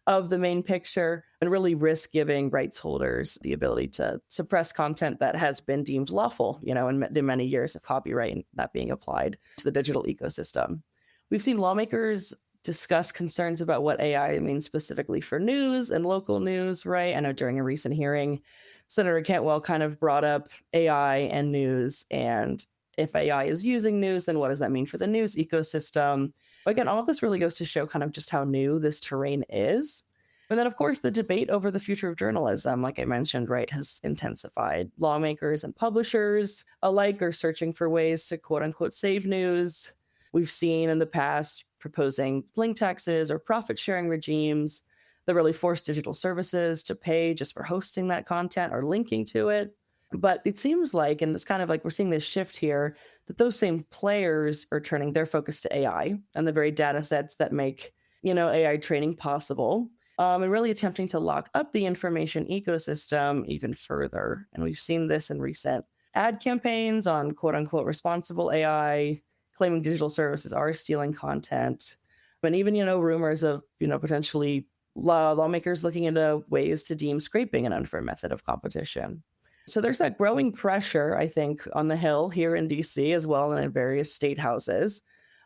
[SPEAKER 4] of the main picture and really risk giving rights holders the ability to suppress content that has been deemed lawful, in the many years of copyright and that being applied to the digital ecosystem. We've seen lawmakers discuss concerns about what AI means specifically for news and local news, right? I know during a recent hearing, Senator Cantwell kind of brought up AI and news, and if AI is using news, then what does that mean for the news ecosystem? Again, all of this really goes to show kind of just how new this terrain is. And then, of course, the debate over the future of journalism, like I mentioned, right, has intensified. Lawmakers and publishers alike are searching for ways to quote unquote save news. We've seen in the past proposing link taxes or profit sharing regimes that really force digital services to pay just for hosting that content or linking to it. But it seems like, and it's kind of like we're seeing this shift here, that those same players are turning their focus to AI and the very data sets that make, AI training possible, and really attempting to lock up the information ecosystem even further. And we've seen this in recent ad campaigns on quote unquote responsible AI, claiming digital services are stealing content. And even, rumors of, potentially lawmakers looking into ways to deem scraping an unfair method of competition. So there's that growing pressure, I think, on the Hill here in DC as well and in various state houses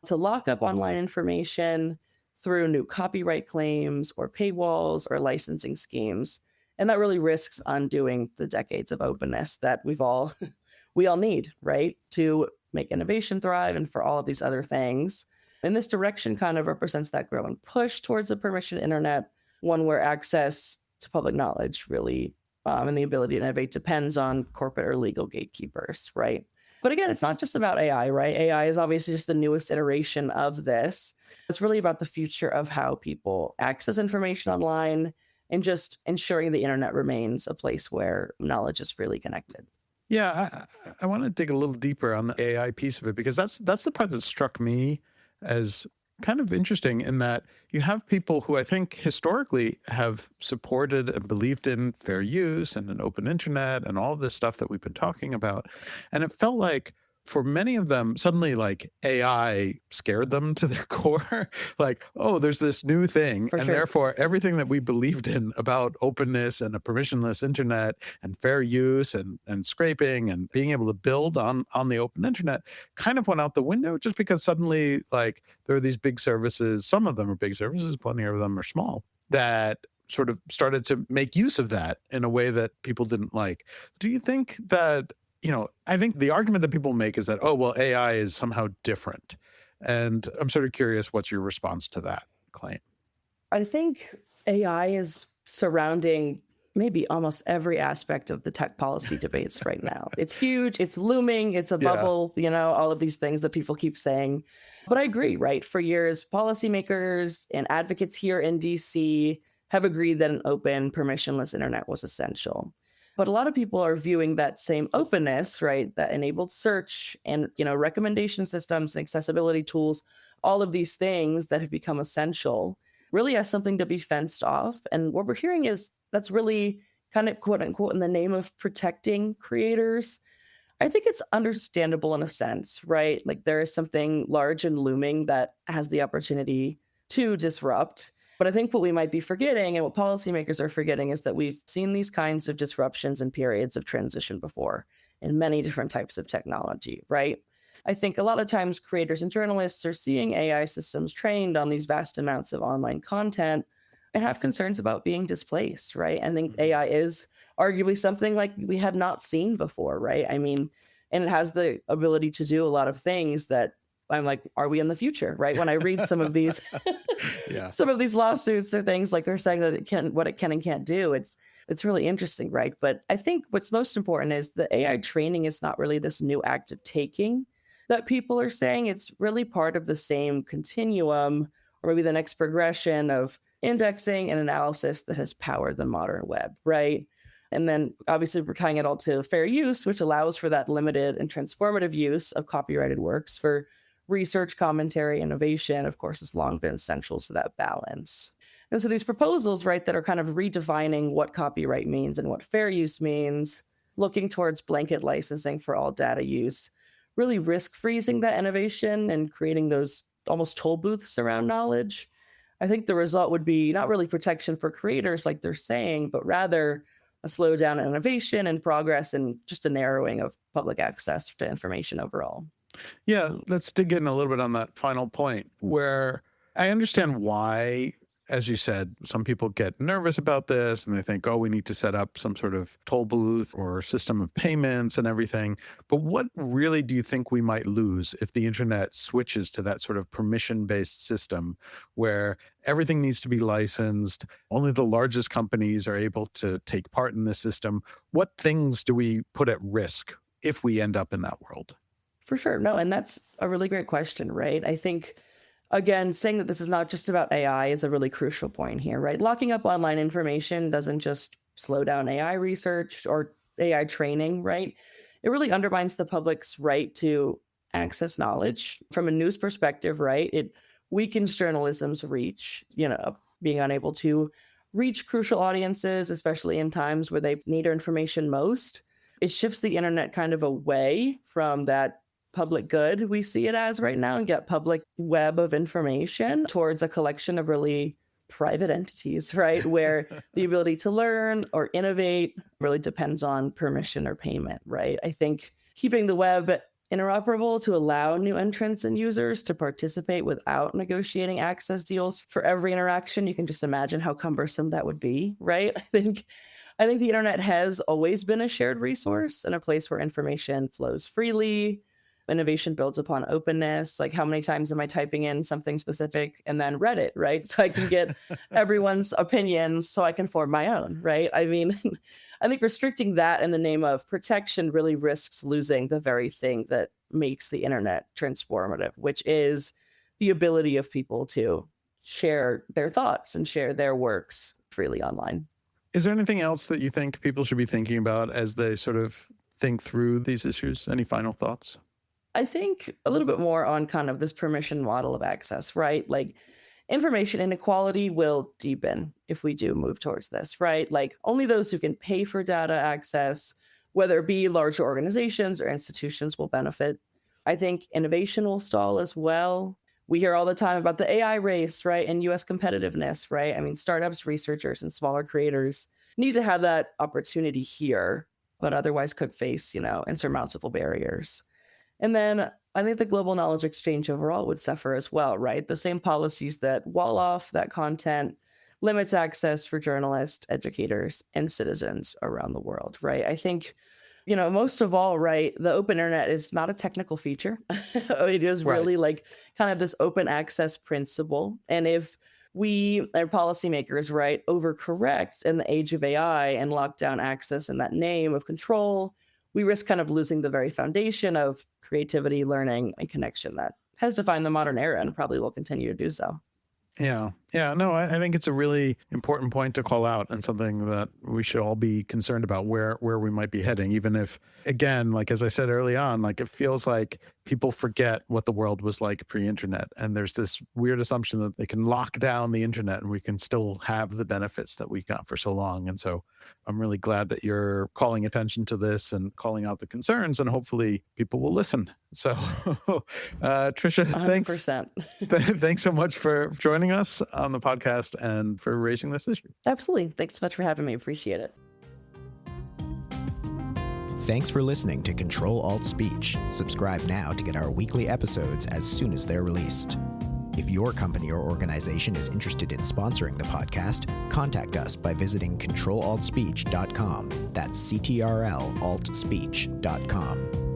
[SPEAKER 4] to lock up online information through new copyright claims or paywalls or licensing schemes. And that really risks undoing the decades of openness that we all need, right, to make innovation thrive and for all of these other things. And this direction kind of represents that growing push towards a permission internet, one where access to public knowledge really and the ability to innovate depends on corporate or legal gatekeepers, right? But again, it's not just about AI, right? AI is obviously just the newest iteration of this. It's really about the future of how people access information online and just ensuring the internet remains a place where knowledge is freely connected.
[SPEAKER 3] Yeah, I want to dig a little deeper on the AI piece of it, because that's the part that struck me as kind of interesting, in that you have people who I think historically have supported and believed in fair use and an open internet and all of this stuff that we've been talking about. And it felt like for many of them, suddenly like AI scared them to their core. Like, oh, there's this new thing.
[SPEAKER 4] For
[SPEAKER 3] and
[SPEAKER 4] sure.
[SPEAKER 3] therefore, everything that we believed in about openness and a permissionless internet and fair use and scraping and being able to build on the open internet kind of went out the window, just because suddenly, like, there are these big services. Some of them are big services, plenty of them are small, that sort of started to make use of that in a way that people didn't like. Do you think that, I think the argument that people make is that, oh, well, AI is somehow different. And I'm sort of curious, what's your response to that claim?
[SPEAKER 4] I think AI is surrounding maybe almost every aspect of the tech policy debates right now. It's huge, it's looming, it's a bubble, all of these things that people keep saying. But I agree, right? For years, policymakers and advocates here in DC have agreed that an open, permissionless internet was essential. But a lot of people are viewing that same openness, right, that enabled search and, recommendation systems and accessibility tools, all of these things that have become essential, really as something to be fenced off. And what we're hearing is that's really kind of, quote unquote, in the name of protecting creators. I think it's understandable in a sense, right? Like, there is something large and looming that has the opportunity to disrupt. But I think what we might be forgetting, and what policymakers are forgetting, is that we've seen these kinds of disruptions and periods of transition before in many different types of technology, right? I think a lot of times creators and journalists are seeing AI systems trained on these vast amounts of online content and have concerns about being displaced, right? I think AI is arguably something like we had not seen before, right? I mean, and it has the ability to do a lot of things that I'm like, are we in the future, right? When I read some of these, some of these lawsuits or things, like they're saying that what it can and can't do, it's really interesting, right? But I think what's most important is the AI training is not really this new act of taking that people are saying. It's really part of the same continuum, or maybe the next progression of indexing and analysis that has powered the modern web, right? And then obviously we're tying it all to fair use, which allows for that limited and transformative use of copyrighted works for research, commentary, innovation, of course, has long been central to that balance. And so these proposals, right, that are kind of redefining what copyright means and what fair use means, looking towards blanket licensing for all data use, really risk freezing that innovation and creating those almost toll booths around knowledge. I think the result would be not really protection for creators like they're saying, but rather a slowdown in innovation and progress, and just a narrowing of public access to information overall.
[SPEAKER 3] Yeah, let's dig in a little bit on that final point, where I understand why, as you said, some people get nervous about this and they think, oh, we need to set up some sort of toll booth or system of payments and everything. But what really do you think we might lose if the internet switches to that sort of permission-based system where everything needs to be licensed, only the largest companies are able to take part in this system? What things do we put at risk if we end up in that world?
[SPEAKER 4] For sure. No, and that's a really great question, right? I think, again, saying that this is not just about AI is a really crucial point here, right? Locking up online information doesn't just slow down AI research or AI training, right? It really undermines the public's right to access knowledge. From a news perspective, right? It weakens journalism's reach, being unable to reach crucial audiences, especially in times where they need our information most. It shifts the internet kind of away from that public good we see it as right now, and get public web of information towards a collection of really private entities, right? Where the ability to learn or innovate really depends on permission or payment, right? I think keeping the web interoperable to allow new entrants and users to participate without negotiating access deals for every interaction, you can just imagine how cumbersome that would be, right? I think the internet has always been a shared resource and a place where information flows freely. Innovation builds upon openness. Like, how many times am I typing in something specific and then Reddit, right? So I can get everyone's opinions so I can form my own, right? I mean, I think restricting that in the name of protection really risks losing the very thing that makes the internet transformative, which is the ability of people to share their thoughts and share their works freely online.
[SPEAKER 3] Is there anything else that you think people should be thinking about as they sort of think through these issues? Any final thoughts?
[SPEAKER 4] I think a little bit more on kind of this permission model of access, right? Like information inequality will deepen if we do move towards this, right? Like only those who can pay for data access, whether it be larger organizations or institutions, will benefit. I think innovation will stall as well. We hear all the time about the AI race, right? And US competitiveness, right? I mean, startups, researchers, and smaller creators need to have that opportunity here, but otherwise could face, insurmountable barriers. And then I think the global knowledge exchange overall would suffer as well, right? The same policies that wall off that content limits access for journalists, educators, and citizens around the world, right? I think, most of all, right, the open internet is not a technical feature. It is really like kind of this open access principle. And if we, our policymakers, right, overcorrect in the age of AI and lock down access in that name of control, we risk kind of losing the very foundation of creativity, learning, and connection that has defined the modern era and probably will continue to do so.
[SPEAKER 3] Yeah. No, I think it's a really important point to call out and something that we should all be concerned about where we might be heading, even if, again, like as I said early on, like it feels like people forget what the world was like pre-internet. And there's this weird assumption that they can lock down the internet and we can still have the benefits that we got for so long. And so I'm really glad that you're calling attention to this and calling out the concerns, and hopefully people will listen. So Tricia,
[SPEAKER 4] 100%.
[SPEAKER 3] Thanks so much for joining us on the podcast and for raising this issue.
[SPEAKER 4] Absolutely. Thanks so much for having me. Appreciate it.
[SPEAKER 5] Thanks for listening to Ctrl-Alt-Speech. Subscribe now to get our weekly episodes as soon as they're released. If your company or organization is interested in sponsoring the podcast, contact us by visiting Ctrl-Alt-Speech.com. That's Ctrl-Alt-Speech.com.